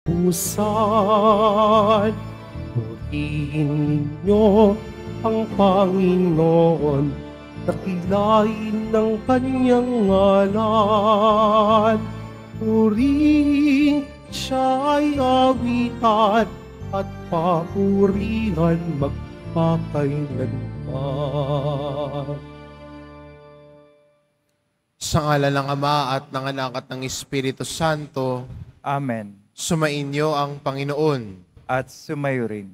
Pusan, purihin ninyo ang Panginoon, dakilain ng kanyang ngalan. Purihin siya'y awitan at papurihan magpakailanman. Sa ngalan ng Ama at ng Anak at ng Espiritu Santo, Amen. sumainyo ang Panginoon. At sumayo rin.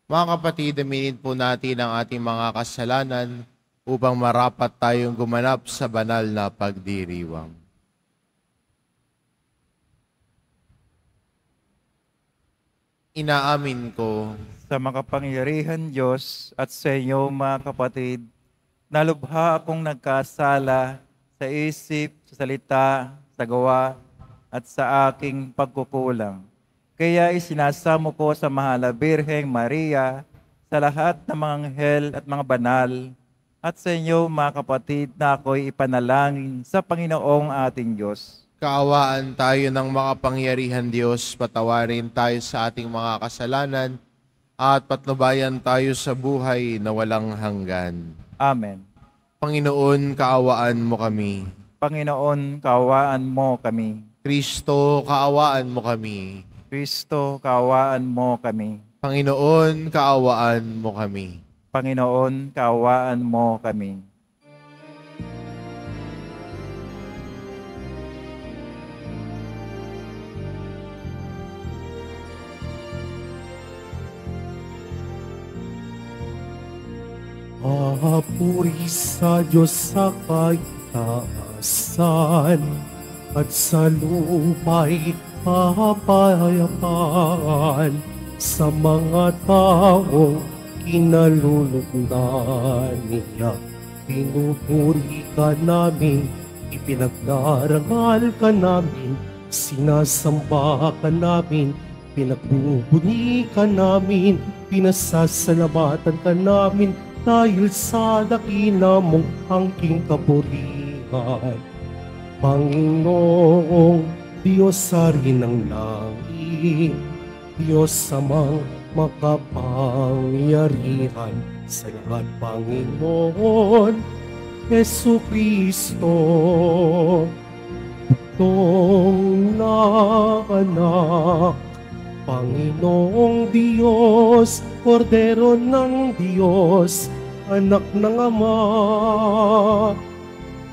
Mga kapatid, aminin po natin ang ating mga kasalanan upang marapat tayong gumanap sa banal na pagdiriwang. Inaamin ko Sa makapangyarihan Diyos at sa inyo mga kapatid, nalubha akong nagkasala sa isip, sa salita, sa gawa, at sa aking pagkukulang. Kaya isinasamo ko sa mahal na Birheng Maria, sa lahat ng mga anghel at mga banal, at sa inyo mga kapatid na ako'y ipanalangin sa Panginoong ating Diyos. kaawaan tayo ng makapangyarihan Diyos, patawarin tayo sa ating mga kasalanan, at patnubayan tayo sa buhay na walang hanggan. Amen. Panginoon, kaawaan mo kami. Panginoon, kaawaan mo kami. Kristo, kaawaan mo kami. Kristo, kaawaan mo kami. Panginoon, kaawaan mo kami. Panginoon, kaawaan mo kami. Papuri sa Diyos sa kaitaasan at sa lupa'y kapayapaan sa mga taong kinalulugdan niya. Pinupuri ka namin, ipinagdarangal ka namin, sinasamba ka namin, pinagbubuni ka namin, pinasasalamatan ka namin, dahil sa dakila mong angking kapurihan. Panginoong Diyos sa rin ng langit, Diyos amang makapangyarihan sa lahat, Panginoon Hesu Kristo, bugtong na anak, Panginoong Diyos, Kordero ng Diyos, Anak ng Ama,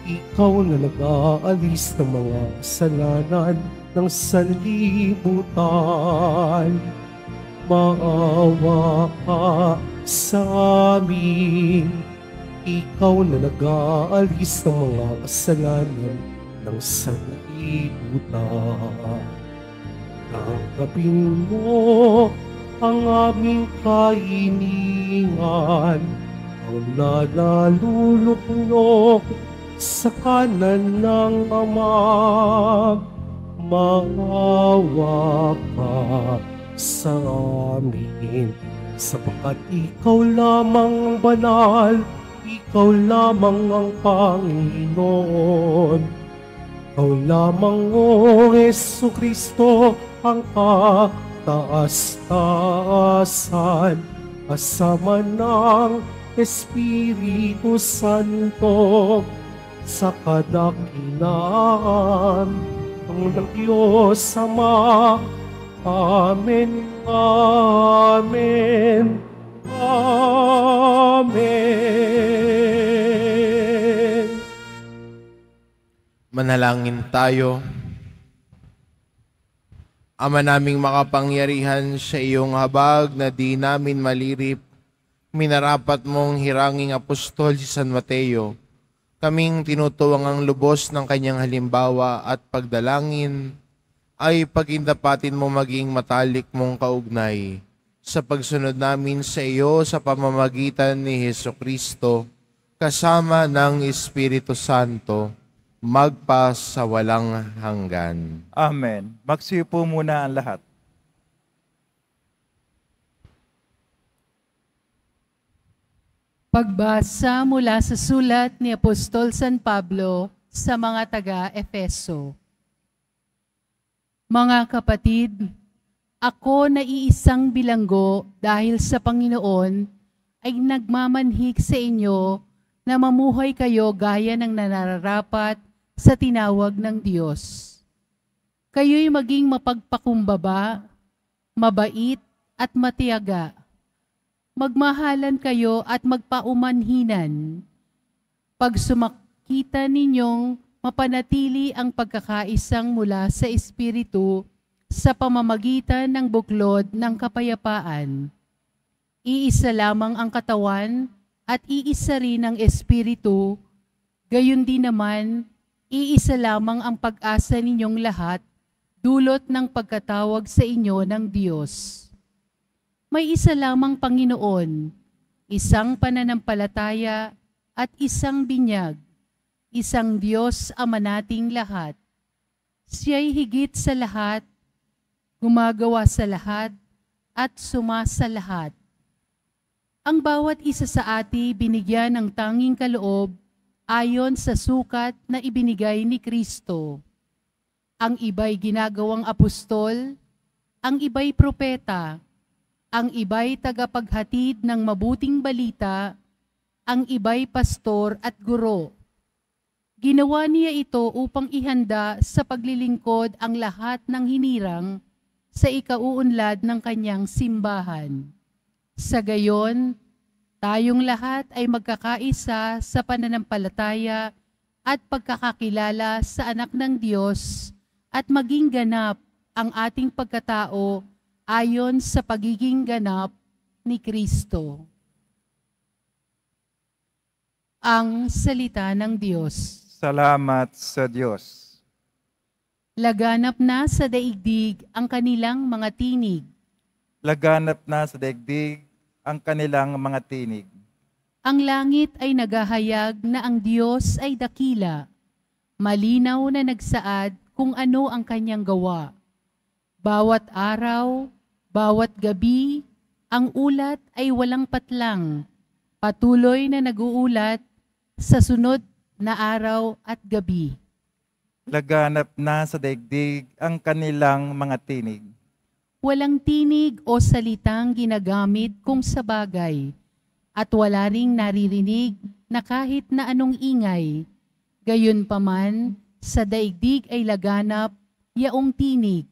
Ikaw na nag-aalis ng mga kasalanan ng sanlibutan. Maawa ka sa amin, Ikaw na nag-aalis ng mga kasalanan ng sanlibutan. Tanggapin mo ang aming kahilingan, ang nalaluluklok sa kanan ng Ama. Maawa ka sa amin, sapagkat Ikaw lamang ang banal, Ikaw lamang ang Panginoon. Ikaw lamang, O Hesu Kristo, ang kataas-taasan, kasama ng Espiritu Santo, sa kadakilaan ng Diyos Ama. Amen, Amen, Amen. Manalangin tayo. Ama naming makapangyarihan, sa iyong habag na di namin malirip, minarapat mong hiranging apostol si San Mateo. Kaming tinutuwang ang lubos ng kanyang halimbawa at pagdalangin ay pagindapatin mo maging matalik mong kaugnay sa pagsunod namin sa iyo sa pamamagitan ni Hesukristo, kasama ng Espiritu Santo, magpa sa walang hanggan. Amen. Magsiyo po muna ang lahat. Pagbasa mula sa sulat ni Apostol San Pablo sa mga taga-Efeso. Mga kapatid, Ako na iisang bilanggo dahil sa Panginoon ay nagmamanhik sa inyo na mamuhay kayo gaya ng nararapat sa tinawag ng Diyos. Kayo'y maging mapagpakumbaba, mabait at matiyaga. Magmahalan kayo at magpaumanhinan. Pag sumakita ninyong mapanatili ang pagkakaisang mula sa Espiritu sa pamamagitan ng buklod ng kapayapaan. Iisa lamang ang katawan at iisa rin ang Espiritu, gayon din naman, iisa lamang ang pag-asa ninyong lahat, dulot ng pagkatawag sa inyo ng Diyos. May isa lamang Panginoon, isang pananampalataya at isang binyag, isang Diyos Ama nating lahat. Siya'y higit sa lahat, gumagawa sa lahat, at sumasa lahat. Ang bawat isa sa ati binigyan ng tanging kaloob ayon sa sukat na ibinigay ni Kristo. Ang iba'y ginagawang apostol, ang iba'y propeta, ang iba'y tagapaghatid ng mabuting balita, ang iba'y pastor at guro. Ginawa niya ito upang ihanda sa paglilingkod ang lahat ng hinirang sa ikauunlad ng kanyang simbahan. Sa gayon, tayong lahat ay magkakaisa sa pananampalataya at pagkakakilala sa anak ng Diyos at maging ganap ang ating pagkatao ayon sa pagiging ganap ni Kristo. Ang salita ng Diyos. Salamat sa Diyos. Laganap na sa daigdig ang kanilang mga tinig. Laganap na sa daigdig ang kanilang mga tinig. Ang langit ay naghahayag na ang Diyos ay dakila. Malinaw na nagsaad kung ano ang kanyang gawa. Bawat araw, bawat gabi, ang ulat ay walang patlang. Patuloy na nag-uulat sa sunod na araw at gabi. Laganap na sa daigdig ang kanilang mga tinig. Walang tinig o salitang ginagamit kung sa bagay, at wala ring naririnig na kahit na anong ingay. Gayunpaman, sa daigdig ay laganap yaong tinig.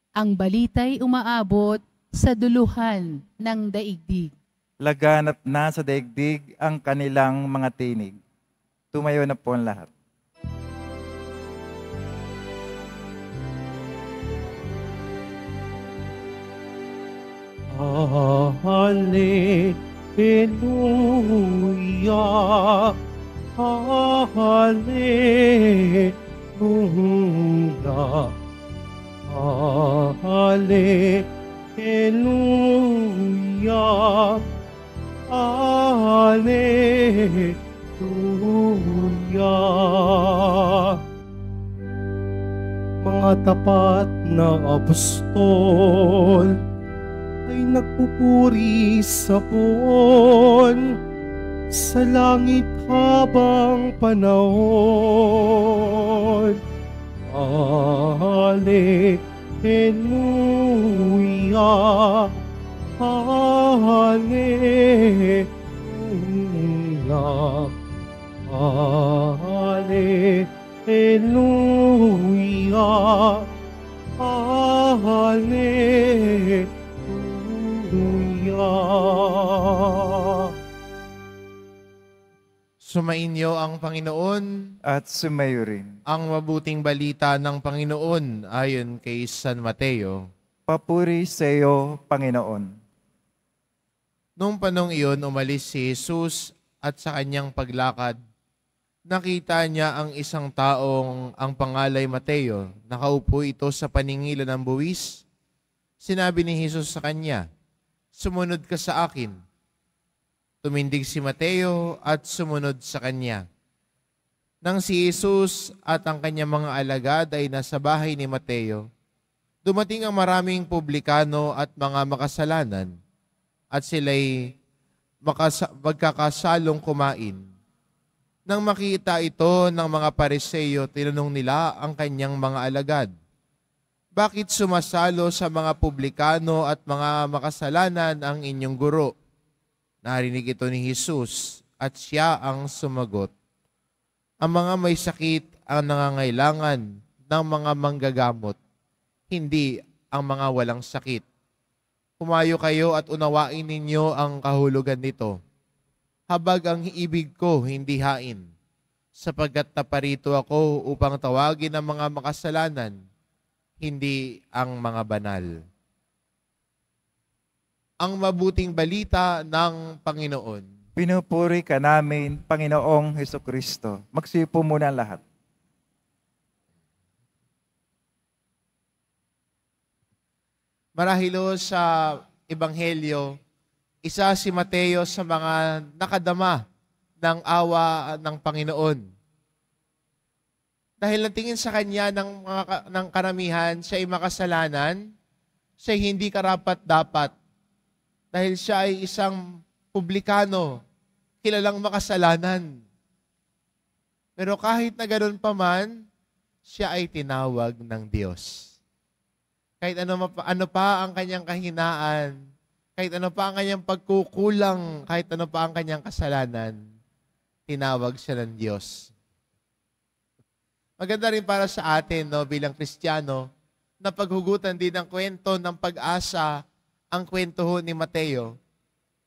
Ang balita'y umaabot sa duluhan ng daigdig. Laganap na sa daigdig ang kanilang mga tinig. Tumayo na po ang lahat. Hallelujah, Hallelujah, Hallelujah, Hallelujah. Mga tapat na apostol ay nagpupuri sa puon sa langit habang panahon. Hallelujah, Hallelujah, Hallelujah, Hallelujah. Sumainyo ang Panginoon. At sumayo rin. Ang mabuting balita ng Panginoon ayon kay San Mateo. Papuri sa iyo, Panginoon. Noong panong iyon, umalis si Jesus at sa kanyang paglakad, nakita niya ang isang taong ang pangalay Mateo. Nakaupo ito sa paningilan ng buwis. Sinabi ni Jesus sa kanya, "Sumunod ka sa akin." Tumindig si Mateo at sumunod sa kanya. Nang si Jesus at ang kanyang mga alagad ay nasa bahay ni Mateo, dumating ang maraming publikano at mga makasalanan, at sila'y magkakasalong kumain. Nang makita ito ng mga Pariseo, tinanong nila ang kanyang mga alagad, Bakit sumasalo sa mga publikano at mga makasalanan ang inyong guro? Narinig ito ni Jesus at siya ang sumagot. Ang mga may sakit ang nangangailangan ng mga manggagamot, hindi ang mga walang sakit. Humayo kayo at unawain ninyo ang kahulugan nito. Habag ang ibig ko, hindi hain, sapagkat naparito ako upang tawagin ang mga makasalanan, hindi ang mga banal. Ang mabuting balita ng Panginoon. Pinupuri ka namin, Panginoong Hesukristo. Magsipo muna ang lahat. Marahil sa Ebanghelyo, isa si Mateo sa mga nakadama ng awa ng Panginoon. Dahil natingin sa kanya ng karamihan, siya ay makasalanan, siya ay hindi karapat-dapat. Dahil siya ay isang publikano, kilalang makasalanan. Pero kahit na ganoon pa man, siya ay tinawag ng Diyos. Kahit ano pa ang kanyang kahinaan, kahit ano pa ang kanyang pagkukulang, kahit ano pa ang kanyang kasalanan, tinawag siya ng Diyos. Maganda rin para sa atin, no, bilang Kristiyano, na paghugutan din ang kwento ng pag-asa, ang kwento ni Mateo.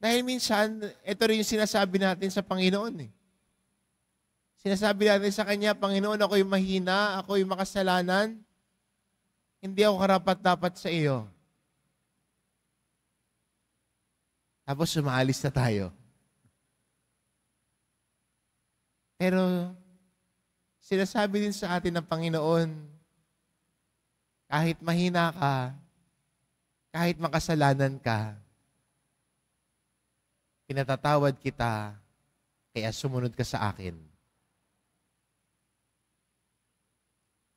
Dahil minsan, ito rin yung sinasabi natin sa Panginoon. Sinasabi natin sa Kanya, Panginoon, ako'y mahina, ako'y makasalanan, hindi ako karapat-dapat sa iyo. Tapos sumaalis na tayo. Pero sinasabi din sa atin ng Panginoon, kahit mahina ka, kahit makasalanan ka, pinatatawad kita, kaya sumunod ka sa akin.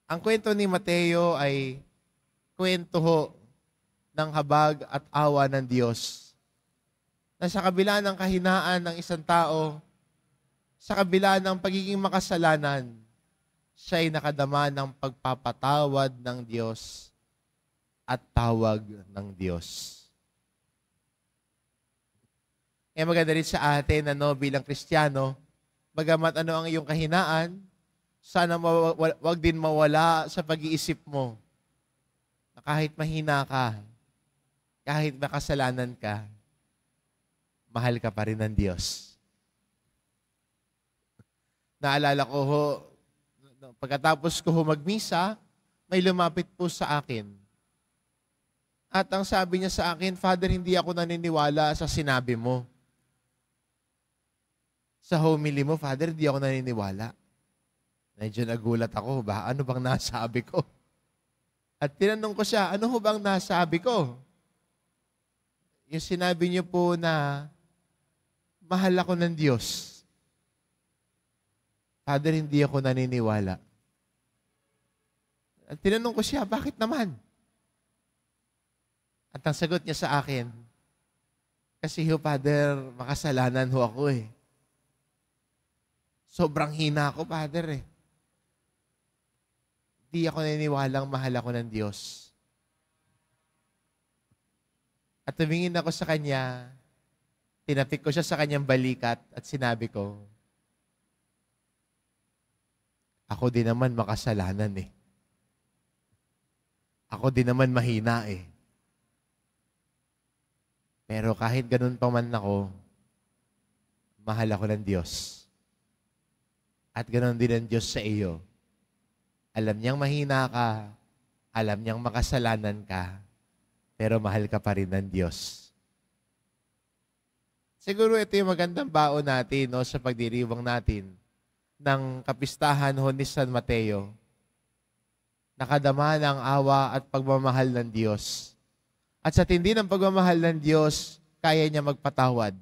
Ang kwento ni Mateo ay kwento ng habag at awa ng Diyos. Na sa kabila ng kahinaan ng isang tao, sa kabila ng pagiging makasalanan, siya ay nakadama ng pagpapatawad ng Diyos at tawag ng Diyos. Kaya maganda rin sa atin, bilang Kristiyano, bagamat ano ang iyong kahinaan, sana wag din mawala sa pag-iisip mo na kahit mahina ka, kahit makasalanan ka, mahal ka pa rin ng Diyos. Naalala ko pagkatapos ko magmisa, may lumapit po sa akin. At ang sabi niya sa akin, Father, hindi ako naniniwala sa sinabi mo. Sa homily mo, Father, hindi ako naniniwala. Medyo nagulat ako, ano bang nasabi ko? At tinanong ko siya, ano ho bang nasabi ko? Yung sinabi niyo po na mahal ako ng Diyos. Father, hindi ako naniniwala. At tinanong ko siya, bakit naman? At ang sagot niya sa akin, kasi Father, makasalanan ho ako eh. Sobrang hina ako, Father eh. Hindi ako naniniwalang mahal ako ng Diyos. At tumingin ako sa kanya, tinapik ko siya sa kanyang balikat at sinabi ko, ako din naman makasalanan eh. Ako din naman mahina eh. Pero kahit ganun pa man ako, mahal ako ng Diyos. At ganun din ang Diyos sa iyo. Alam niyang mahina ka, alam niyang makasalanan ka, pero mahal ka pa rin ng Diyos. Siguro ito yung magandang baon natin sa pagdiriwang natin ng kapistahan ni San Mateo. Nakadama ng awa at pagmamahal ng Diyos. At sa tindi ng pagmamahal ng Diyos, kaya niya magpatawad.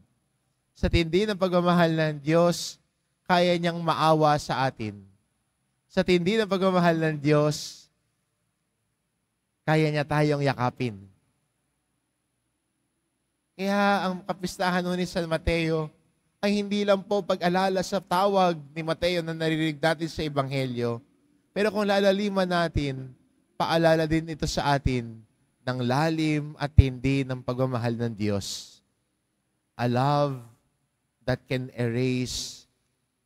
Sa tindi ng pagmamahal ng Diyos, kaya niyang maawa sa atin. Sa tindi ng pagmamahal ng Diyos, kaya niya tayong yakapin. Kaya ang kapistahan ni San Mateo ay hindi lang po pag-alala sa tawag ni Mateo na naririnig natin sa Ebanghelyo. Pero kung lalaliman natin, paalala din ito sa atin ng lalim at tindi ng pagmamahal ng Diyos. A love that can erase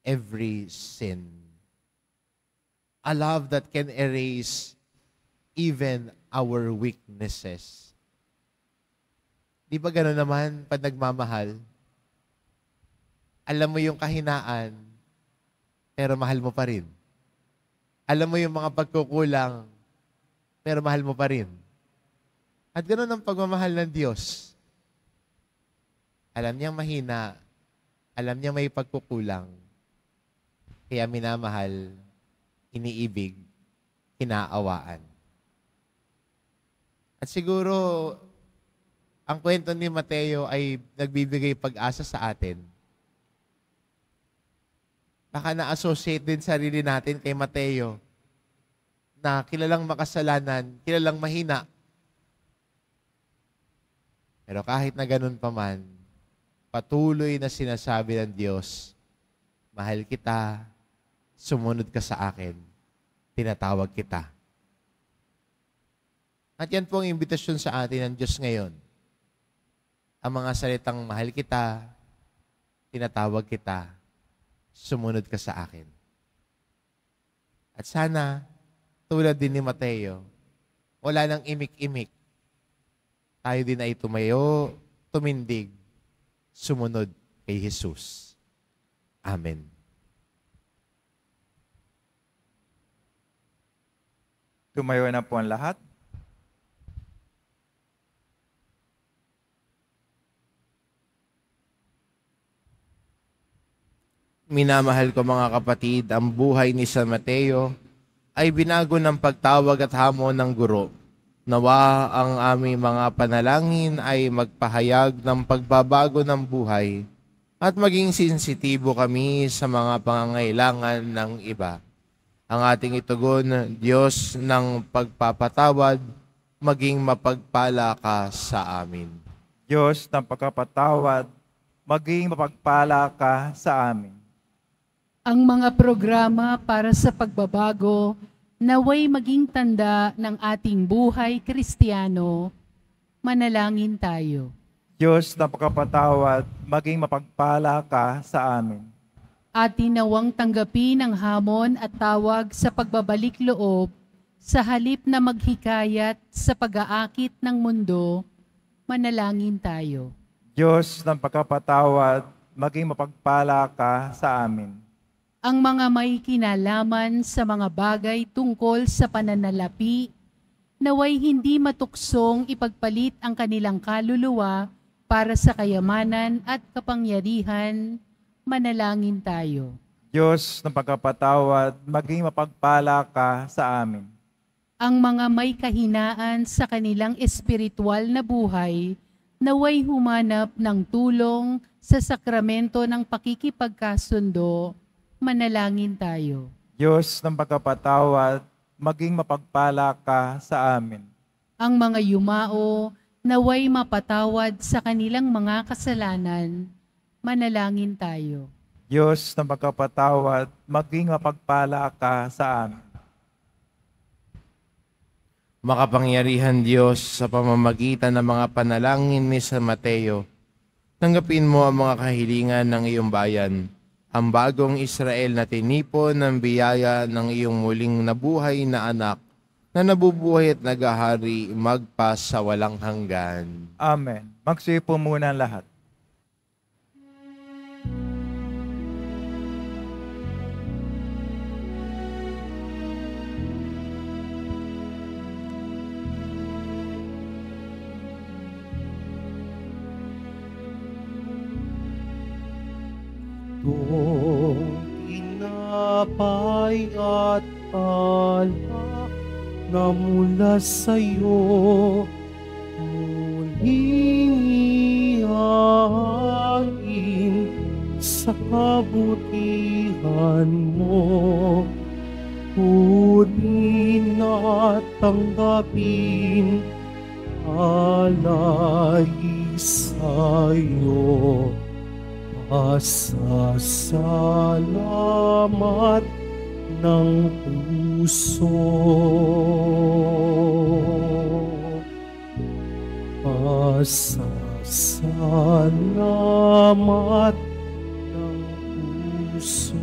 every sin. A love that can erase even our weaknesses. Di ba gano'n naman pag nagmamahal? Alam mo yung kahinaan, pero mahal mo pa rin. Alam mo yung mga pagkukulang, pero mahal mo pa rin. At gano'n ang pagmamahal ng Diyos. Alam niyang mahina, alam niyang may pagkukulang, kaya minamahal, iniibig, kinaawaan. At siguro, ang kwento ni Mateo ay nagbibigay pag-asa sa atin. Baka na-associate din sarili natin kay Mateo na kilalang makasalanan, kilalang mahina. Pero kahit na ganun pa man, patuloy na sinasabi ng Diyos, mahal kita, sumunod ka sa akin, tinatawag kita. At yan po ang imbitasyon sa atin ng Diyos ngayon. Ang mga salitang mahal kita, tinatawag kita, sumunod ka sa akin. At sana, tulad din ni Mateo, wala nang imik-imik. Tayo din ay tumayo, tumindig, sumunod kay Jesus. Amen. Tumayo na po ang lahat. Minamahal ko mga kapatid, ang buhay ni San Mateo ay binago ng pagtawag at hamon ng guro. Nawa ang aming mga panalangin ay magpahayag ng pagbabago ng buhay at maging sensitibo kami sa mga pangangailangan ng iba. Ang ating itugon, Diyos ng pagpapatawad, maging mapagpala ka sa amin. Diyos ng pagpapatawad, maging mapagpala ka sa amin. Ang mga programa para sa pagbabago naway maging tanda ng ating buhay Kristiyano. Manalangin tayo. Diyos ng pagpapatawad, maging mapagpala ka sa amin. Atin nawang tanggapin ang hamon at tawag sa pagbabalik loob sa halip na maghikayat sa pag-aakit ng mundo. Manalangin tayo. Diyos ng pagpapatawad, maging mapagpala ka sa amin. Ang mga may kinalaman sa mga bagay tungkol sa pananalapi, naway hindi matuksong ipagpalit ang kanilang kaluluwa para sa kayamanan at kapangyarihan. Manalangin tayo. Diyos ng pagpapatawad, maging mapagpala ka sa amin. Ang mga may kahinaan sa kanilang espiritual na buhay, naway humanap ng tulong sa sakramento ng pakikipagkasundo. Manalangin tayo. Diyos ng pagpapatawad, maging mapagpala ka sa amin. Ang mga yumao, naway mapatawad sa kanilang mga kasalanan. Manalangin tayo. Diyos ng pagpapatawad, maging mapagpala ka sa amin. Makapangyarihan Diyos, sa pamamagitan ng mga panalangin ni San Mateo, tanggapin mo ang mga kahilingan ng iyong bayan, ang bagong Israel na tinipon ng biyaya ng iyong muling nabuhay na anak, na nabubuhay at nagahari magpa sa walang hanggan. Amen. Magsipo muna ang lahat. Itong tinapay at alak na mula sa'yo, muling ihain sa kabutihan mo. Kunin at tanggapin alay sa'yo. Pasasalamat ng puso. Pasasalamat ng puso.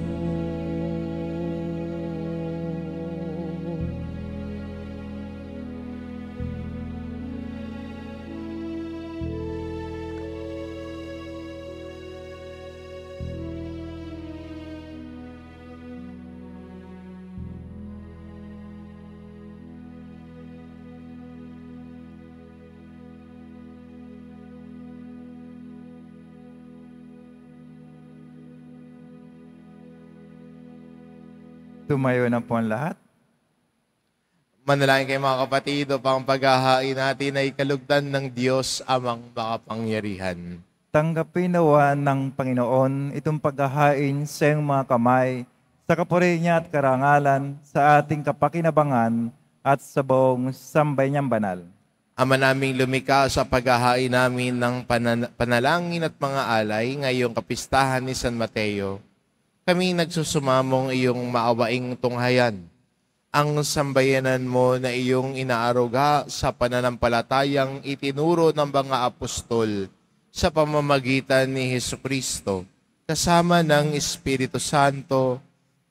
Tumayo na po ang lahat. Manalangin kayo mga kapatid, upang paghahain natin ay kalugdan ng Diyos amang makapangyarihan. Tanggapin nawa ng Panginoon itong paghahain sa iyong mga kamay, sa kapuri niya at karangalan, sa ating kapakinabangan at sa buong sambay niyang banal. Ama naming lumikha, sa paghahain namin ng panalangin at mga alay ngayong kapistahan ni San Mateo, kami nagsusumamong iyong maawaing tunghayan ang sambayanan mo na iyong inaaruga sa pananampalatayang itinuro ng mga apostol sa pamamagitan ni Hesukristo, kasama ng Espiritu Santo,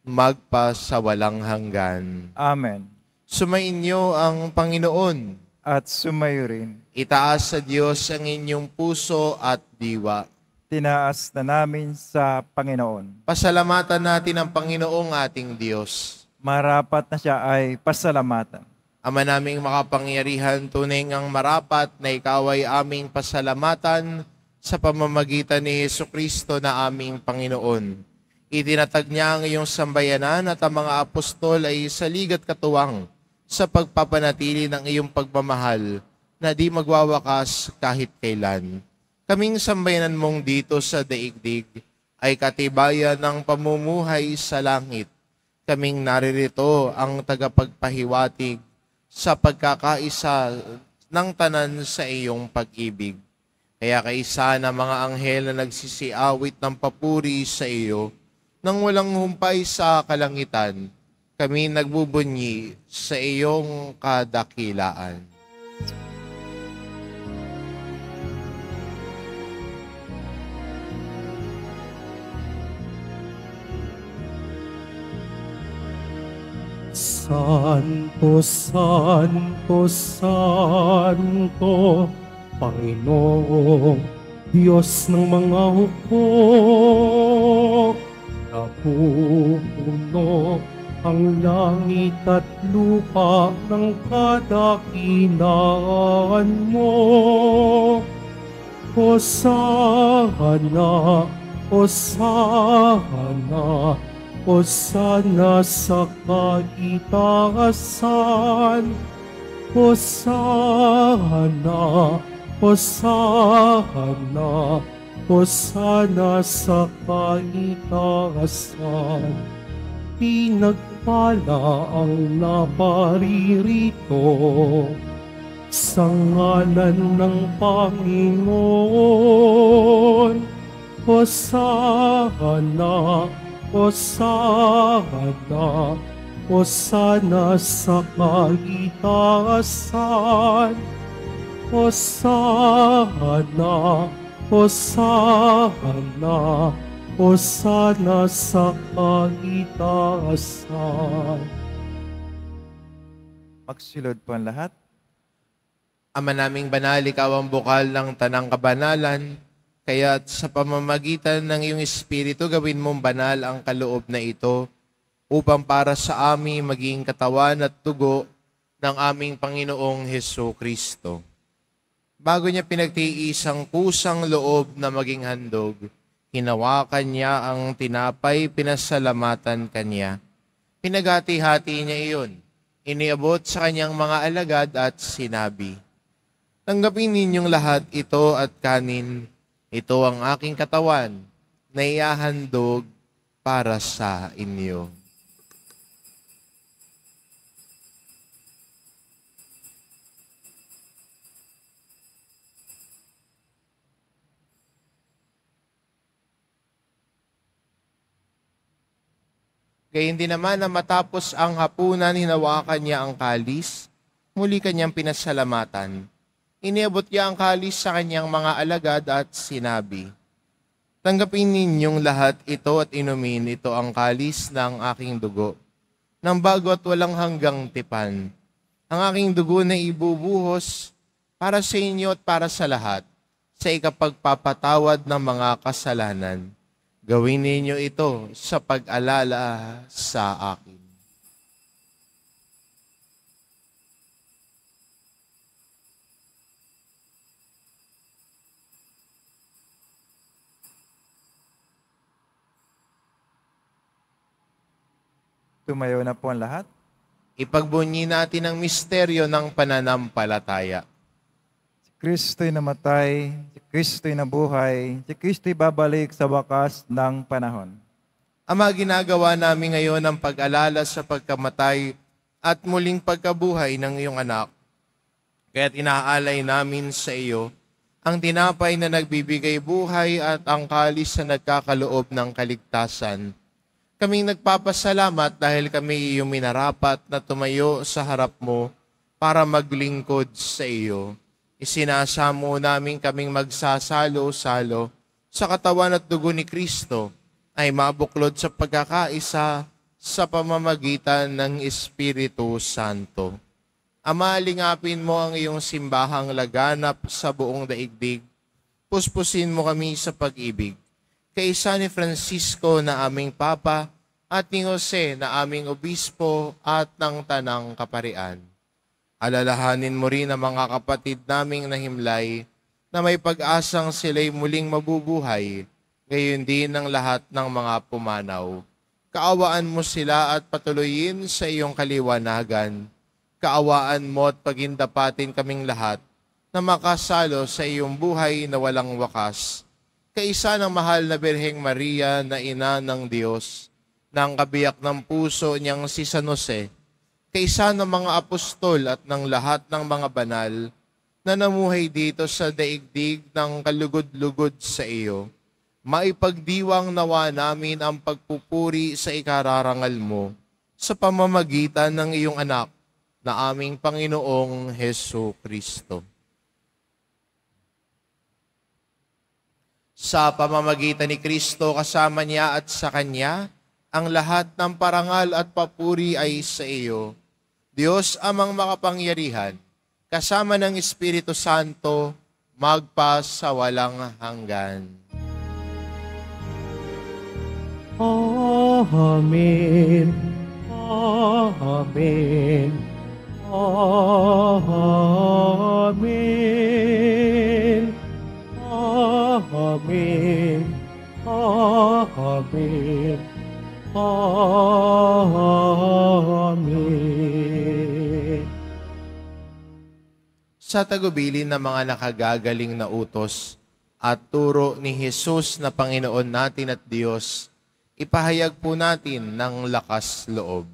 magpasawalang hanggan. Amen. Sumainyo ang Panginoon. At sumayo rin. Itaas sa Diyos ang inyong puso at diwa. Tinaas na namin sa Panginoon. Pasalamatan natin ang Panginoong ating Diyos. Marapat na siya ay pasalamatan. Ama naming makapangyarihan, tunay ngang marapat na ikaw ay aming pasalamatan sa pamamagitan ni Hesukristo na aming Panginoon. Itinatag niya ang iyong sambayanan at ang mga apostol ay saligat katuwang sa pagpapanatili ng iyong pagmamahal na di magwawakas kahit kailan. Kaming sambayanan mong dito sa daigdig ay katibayan ng pamumuhay sa langit. Kaming naririto ang tagapagpahiwatig sa pagkakaisa ng tanan sa iyong pag-ibig. Kaya kaisa na mga anghel na nagsisiawit ng papuri sa iyo, nang walang humpay sa kalangitan, kami nagbubunyi sa iyong kadakilaan. Santo, Santo, Santo, Panginoong Diyos ng mga hukbo, napupuno ang langit at lupa ng kadakilaan mo. Hosana, Hosana, Hosana sa kaitaasan. Hosana, Hosana, Hosana sa kaitaasan. Pinagpala ang naparirito sa ngalan ng Panginoon. Hosana, Hosana, Hosana sa kaitaasan. Hosana, Hosana, Hosana sa kaitaasan. Magsilod po ang lahat. Ama naming banal, ikaw ang bukal ng tanang kabanalan, kaya't sa pamamagitan ng iyong Espiritu, gawin mong banal ang kaloob na ito, upang para sa amin maging katawan at dugo ng aming Panginoong Hesukristo. Bago niya pinagtiis ang kusang loob na maging handog, hinawakan niya ang tinapay, pinasalamatan kanya. Pinaghati-hati niya iyon. Iniabot sa kanyang mga alagad at sinabi, "Tanggapin ninyong lahat ito at kanin. Ito ang aking katawan na ihahandog para sa inyo." Kaya hindi naman na matapos ang hapunan, hinawakan niya ang kalis, muli kanyang pinasalamatan. Iniabot niya ang kalis sa kanyang mga alagad at sinabi, "Tanggapin ninyong lahat ito at inumin, ito ang kalis ng aking dugo, ng bago at walang hanggang tipan. Ang aking dugo na ibubuhos para sa inyo at para sa lahat, sa ikapagpapatawad ng mga kasalanan. Gawin ninyo ito sa pag-alala sa akin." Tumayo na po ang lahat. Ipagbunyi natin ang misteryo ng pananampalataya. Si Kristo'y namatay, si Kristo'y nabuhay, si Kristo'y babalik sa wakas ng panahon. Ama, ginagawa namin ngayon ang pag-alala sa pagkamatay at muling pagkabuhay ng iyong anak. Kaya't inaalay namin sa iyo ang tinapay na nagbibigay buhay at ang kalis na nagkakaloob ng kaligtasan. Kaming nagpapasalamat dahil kami iyong minarapat na tumayo sa harap mo para maglingkod sa iyo. Isinasamo namin kaming magsasalo-salo sa katawan at dugo ni Kristo ay mabuklod sa pagkakaisa sa pamamagitan ng Espiritu Santo. Ama, lingapin mo ang iyong simbahang laganap sa buong daigdig. Puspusin mo kami sa pag-ibig. Kaisa ni Francisco na aming Papa at ni Jose na aming Obispo at ng Tanang Kaparian. Alalahanin mo rin ang mga kapatid naming nahimlay na may pag-asang sila'y muling mabubuhay, gayon din ng lahat ng mga pumanaw. Kaawaan mo sila at patuloyin sa iyong kaliwanagan. Kaawaan mo at pagindapatin kaming lahat na makasalo sa iyong buhay na walang wakas. Kaisa ng mahal na Birheng Maria na ina ng Diyos, ng kabiyak ng puso niyang si San Jose, kaisa ng mga apostol at ng lahat ng mga banal na namuhay dito sa daigdig ng kalugod-lugod sa iyo, maipagdiwang nawa namin ang pagpupuri sa ikararangal mo sa pamamagitan ng iyong anak na aming Panginoong Hesu Kristo. Sa pamamagitan ni Kristo, kasama niya at sa Kanya, ang lahat ng parangal at papuri ay sa iyo, Diyos amang makapangyarihan, kasama ng Espiritu Santo, magpa sa walang hanggan. Amen. Amen. Amen. Amen. Amen. Amen. Sa tagubilin ng mga nakagagaling na utos at turo ni Jesus na Panginoon natin at Diyos, ipahayag po natin ng lakas loob.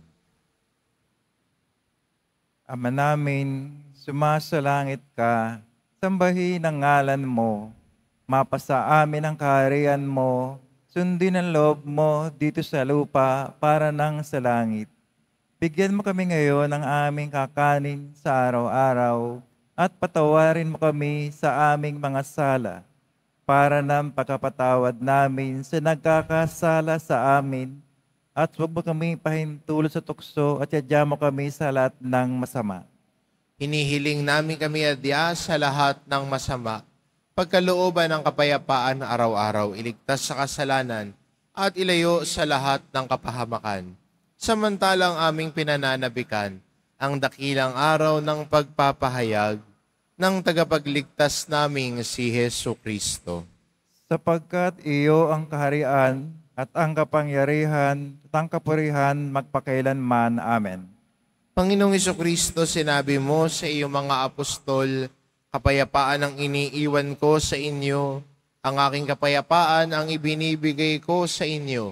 Ama namin, sumasalangit ka, sambahin ang ngalan mo, mapasa amin ang kaharian mo, sundin ang loob mo dito sa lupa para nang sa langit. Bigyan mo kami ngayon ng aming kakanin sa araw-araw at patawarin mo kami sa aming mga sala para ng pagkapatawad namin sa nagkakasala sa amin at huwag mo kami pahintulot sa tukso at yadya mo kami sa lahat ng masama. Hinihiling namin kami adya sa lahat ng masama, pagkalooban ng kapayapaan araw-araw, iligtas sa kasalanan at ilayo sa lahat ng kapahamakan. Samantalang aming pinananabikan ang dakilang araw ng pagpapahayag ng tagapagligtas naming si Hesu Kristo. Sapagkat iyo ang kaharian at ang kapangyarihan at ang kapurihan magpakailanman. Amen. Panginoong Jesucristo, sinabi mo sa iyong mga apostol, kapayapaan ang iniiwan ko sa inyo, ang aking kapayapaan ang ibinibigay ko sa inyo.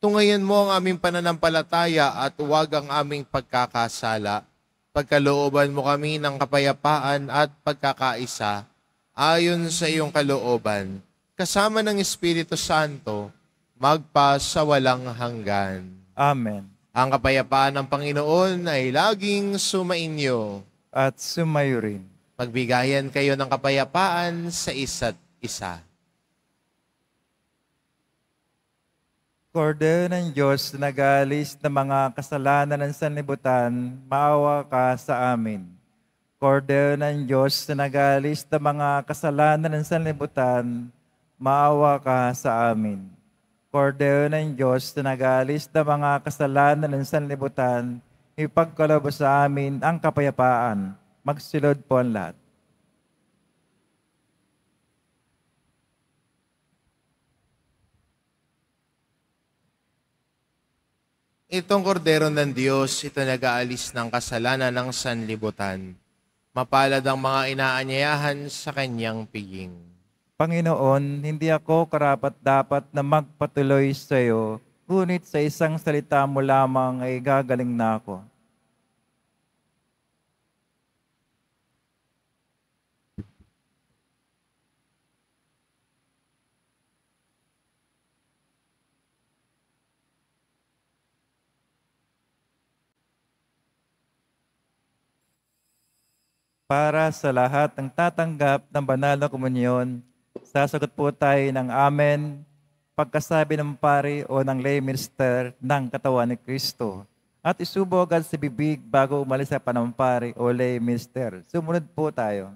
Tungayan mo ang aming pananampalataya at huwag ang aming pagkakasala. Pagkalooban mo kami ng kapayapaan at pagkakaisa, ayon sa iyong kalooban, kasama ng Espiritu Santo, magpa sa walang hanggan. Amen. Ang kapayapaan ng Panginoon ay laging sumainyo. At sumayo rin. Magbigayan kayo ng kapayapaan sa isa't isa. Kordero ng Diyos na nag-aalis ng mga kasalanan ng sanlibutan, maawa ka sa amin. Kordero ng Diyos na nag-aalis ng mga kasalanan ng sanlibutan, maawa ka sa amin. Kordero ng Diyos na nag-aalis ng mga kasalanan ng sanlibutan, ipagkaloob sa amin ang kapayapaan. Magsilod po ang lahat. Itong kordero ng Diyos, ito nag-aalis ng kasalanan ng sanlibutan. Mapalad ang mga inaanyayahan sa kanyang piging. Panginoon, hindi ako karapat-dapat na magpatuloy sa iyo, ngunit sa isang salita mo lamang ay gagaling na ako. Para sa lahat ng tatanggap ng banal na komunyon, sasagot po tayo ng amen, pagkasabi ng pari o ng lay minister ng katawan ni Kristo. At isubo agad sa bibig bago umalis sa panampari o lay minister. Sumunod po tayo.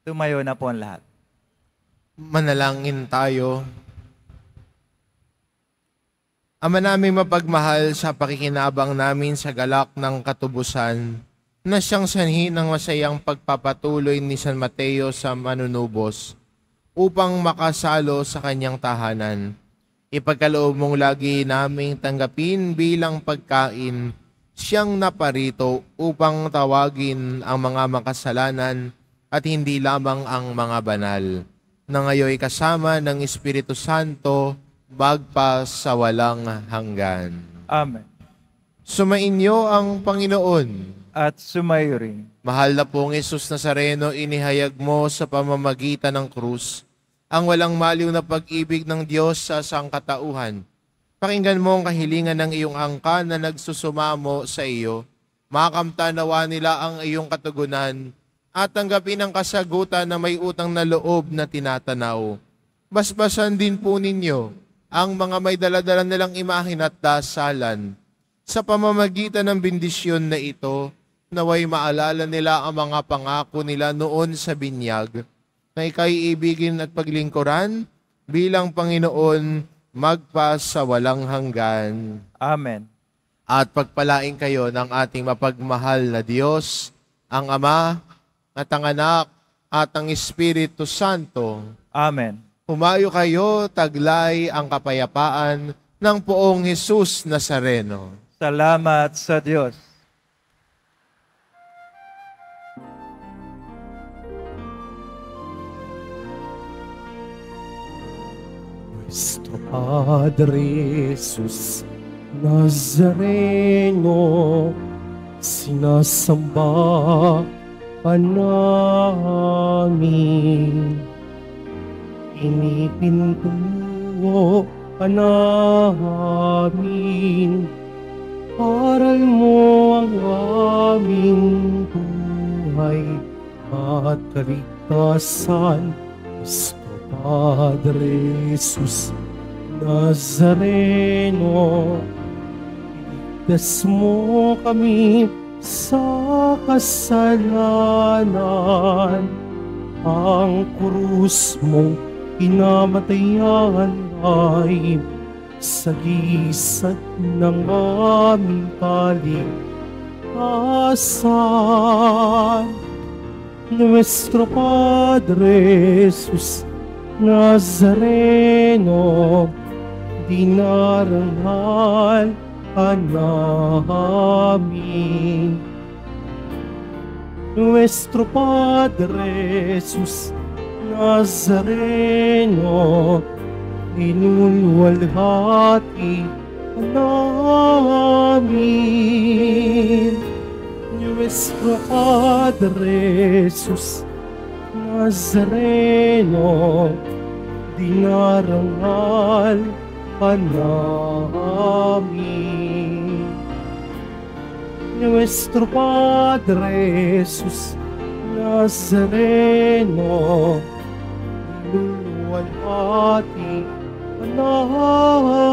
Tumayo na po ang lahat. Manalangin tayo. Ama namin mapagmahal, sa pakikinabang namin sa galak ng katubusan, na siyang sanhi ng masayang pagpapatuloy ni San Mateo sa manunubos upang makasalo sa kanyang tahanan. Ipagkaloob mong lagi naming tanggapin bilang pagkain siyang naparito upang tawagin ang mga makasalanan at hindi lamang ang mga banal, na ngayon kasama ng Espiritu Santo, magpa sa walang hanggan. Amen. Sumainyo ang Panginoon. At sumayo rin. Mahal na pong Jesus Nazareno, inihayag mo sa pamamagitan ng krus ang walang maliw na pag-ibig ng Diyos sa sangkatauhan. Pakinggan mo ang kahilingan ng iyong angkan na nagsusumamo sa iyo. Makamtanawa nila ang iyong katugunan at tanggapin ang kasagutan na may utang na loob na tinatanaw. Basbasan din po ninyo ang mga may daladala nilang imahin at dasalan. Sa pamamagitan ng bendisyon na ito, naway maalala nila ang mga pangako nila noon sa binyag, na ika'y ibigin at paglingkuran bilang Panginoon magpa sa walang hanggan. Amen. At pagpalain kayo ng ating mapagmahal na Diyos, ang Ama, at ang Anak, at ang Espiritu Santo. Amen. Humayo kayo, taglay ang kapayapaan ng Poong Jesus Nazareno. Salamat sa Diyos. Nuestro Padre Jesus Nazareno, sinasamba ka namin. Inipintuo ka namin. Aral mo ang aming buhay at kaligtasan. Nuestro Padre Jesus Nazareno, iligtas mo kami sa kasalanan. Ang krus mong kinamatayan ay sagisag ng aming kaligtasan. Nuestro Padre Jesus Nazareno, dinarangal ka namin. Nuestro Padre Jesus Nazareno, inulwalhati ka namin. Nuestro Padre Jesus Nazareno, dinarangal ka namin. Nuestro Padre Jesus Nazareno, inulwalhati ka namin.